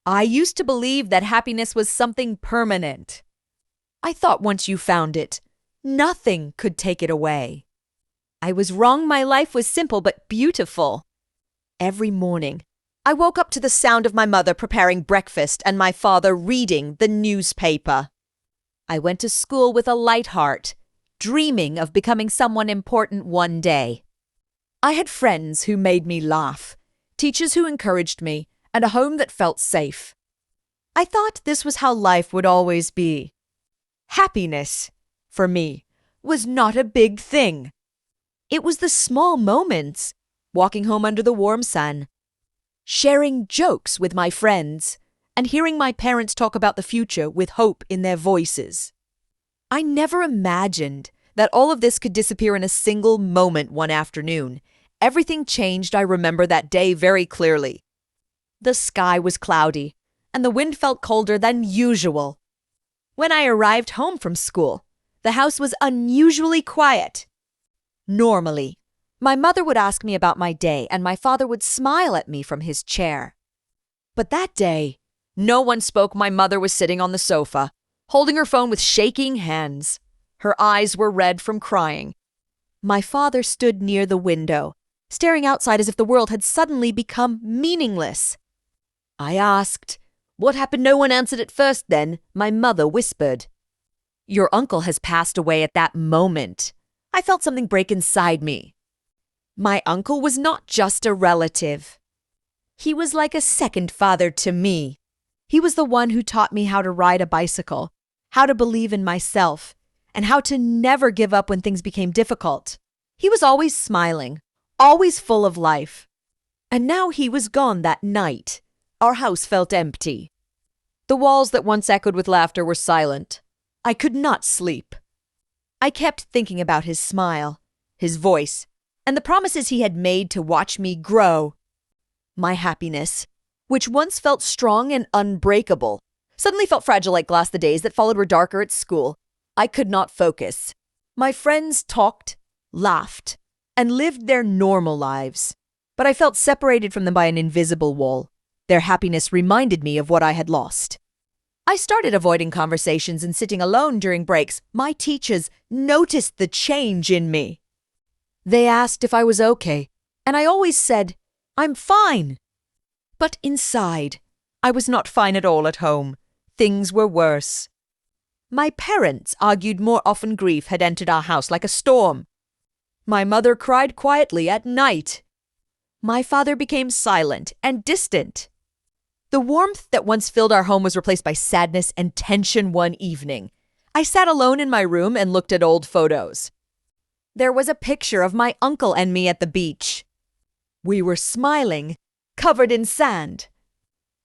I used to believe that happiness was something permanent. I thought once you found it, nothing could take it away. I was wrong. My life was simple but beautiful. Every morning, I woke up to the sound of my mother preparing breakfast and my father reading the newspaper. I went to school with a light heart, dreaming of becoming someone important one day. I had friends who made me laugh, teachers who encouraged me, and a home that felt safe. I thought this was how life would always be. Happiness, for me, was not a big thing. It was the small moments, walking home under the warm sun, sharing jokes with my friends, and hearing my parents talk about the future with hope in their voices. I never imagined that all of this could disappear in a single moment one afternoon. Everything changed. I remember that day very clearly. The sky was cloudy, and the wind felt colder than usual. When I arrived home from school, the house was unusually quiet. Normally, my mother would ask me about my day, and my father would smile at me from his chair. But that day, no one spoke. My mother was sitting on the sofa, holding her phone with shaking hands. Her eyes were red from crying. My father stood near the window, staring outside as if the world had suddenly become meaningless. I asked, "What happened?" No one answered at first. Then my mother whispered, "Your uncle has passed away." At that moment, I felt something break inside me. My uncle was not just a relative. He was like a second father to me. He was the one who taught me how to ride a bicycle, how to believe in myself, and how to never give up when things became difficult. He was always smiling, always full of life. And now he was gone that night. Our house felt empty. The walls that once echoed with laughter were silent. I could not sleep. I kept thinking about his smile, his voice, and the promises he had made to watch me grow. My happiness, which once felt strong and unbreakable, suddenly felt fragile like glass. The days that followed were darker at school. I could not focus. My friends talked, laughed, and lived their normal lives, but I felt separated from them by an invisible wall. Their happiness reminded me of what I had lost. I started avoiding conversations and sitting alone during breaks. My teachers noticed the change in me. They asked if I was okay, and I always said, "I'm fine." But inside, I was not fine at all at home. Things were worse. My parents argued more often. Grief had entered our house like a storm. My mother cried quietly at night. My father became silent and distant. The warmth that once filled our home was replaced by sadness and tension. One evening, I sat alone in my room and looked at old photos. There was a picture of my uncle and me at the beach. We were smiling, covered in sand,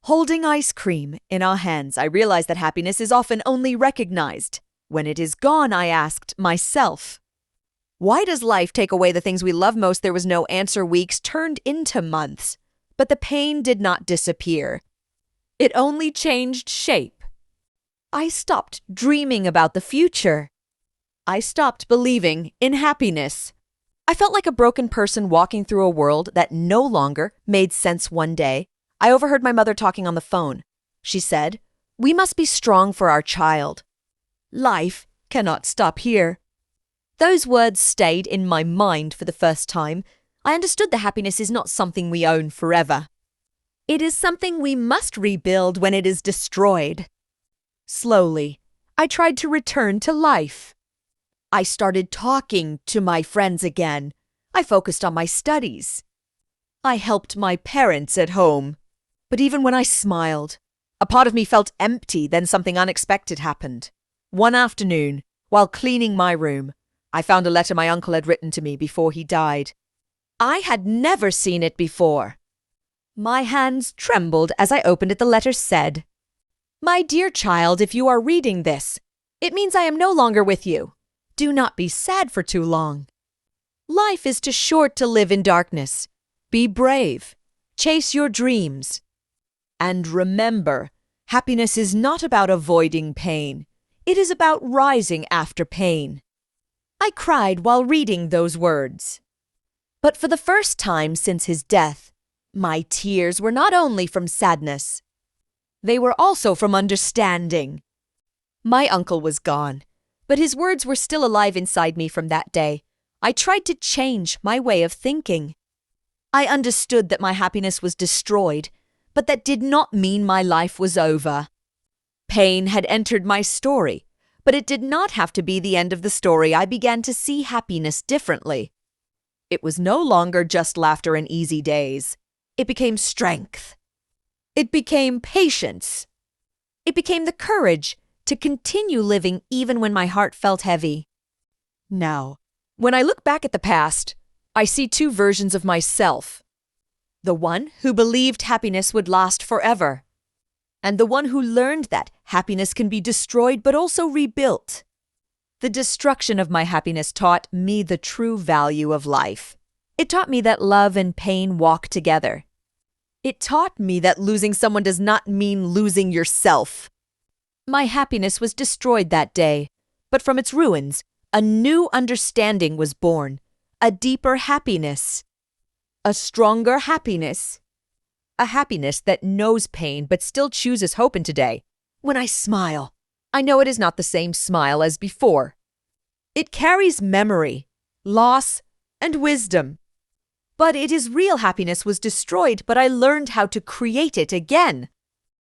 holding ice cream in our hands. I realized that happiness is often only recognized when it is gone. I asked myself, why does life take away the things we love most? There was no answer. Weeks turned into months, but the pain did not disappear. It only changed shape. I stopped dreaming about the future. I stopped believing in happiness. I felt like a broken person walking through a world that no longer made sense. One day, I overheard my mother talking on the phone. She said, "We must be strong for our child. Life cannot stop here." Those words stayed in my mind for the first time. I understood that happiness is not something we own forever. It is something we must rebuild when it is destroyed. Slowly, I tried to return to life. I started talking to my friends again. I focused on my studies. I helped my parents at home. But even when I smiled, a part of me felt empty. Then something unexpected happened. One afternoon, while cleaning my room, I found a letter my uncle had written to me before he died. I had never seen it before. My hands trembled as I opened it. The letter said, "My dear child, if you are reading this, it means I am no longer with you. Do not be sad for too long. Life is too short to live in darkness. Be brave. Chase your dreams. And remember, happiness is not about avoiding pain. It is about rising after pain." I cried while reading those words. But for the first time since his death, my tears were not only from sadness. They were also from understanding. My uncle was gone, but his words were still alive inside me from that day. I tried to change my way of thinking. I understood that my happiness was destroyed, but that did not mean my life was over. Pain had entered my story, but it did not have to be the end of the story. I began to see happiness differently. It was no longer just laughter and easy days. It became strength. It became patience. It became the courage to continue living even when my heart felt heavy. Now, when I look back at the past, I see two versions of myself. The one who believed happiness would last forever, and the one who learned that happiness can be destroyed but also rebuilt. The destruction of my happiness taught me the true value of life. It taught me that love and pain walk together. It taught me that losing someone does not mean losing yourself. My happiness was destroyed that day, but from its ruins, a new understanding was born, a deeper happiness, a stronger happiness, a happiness that knows pain but still chooses hope in today. When I smile, I know it is not the same smile as before. It carries memory, loss, and wisdom. But it is real happiness was destroyed, but I learned how to create it again.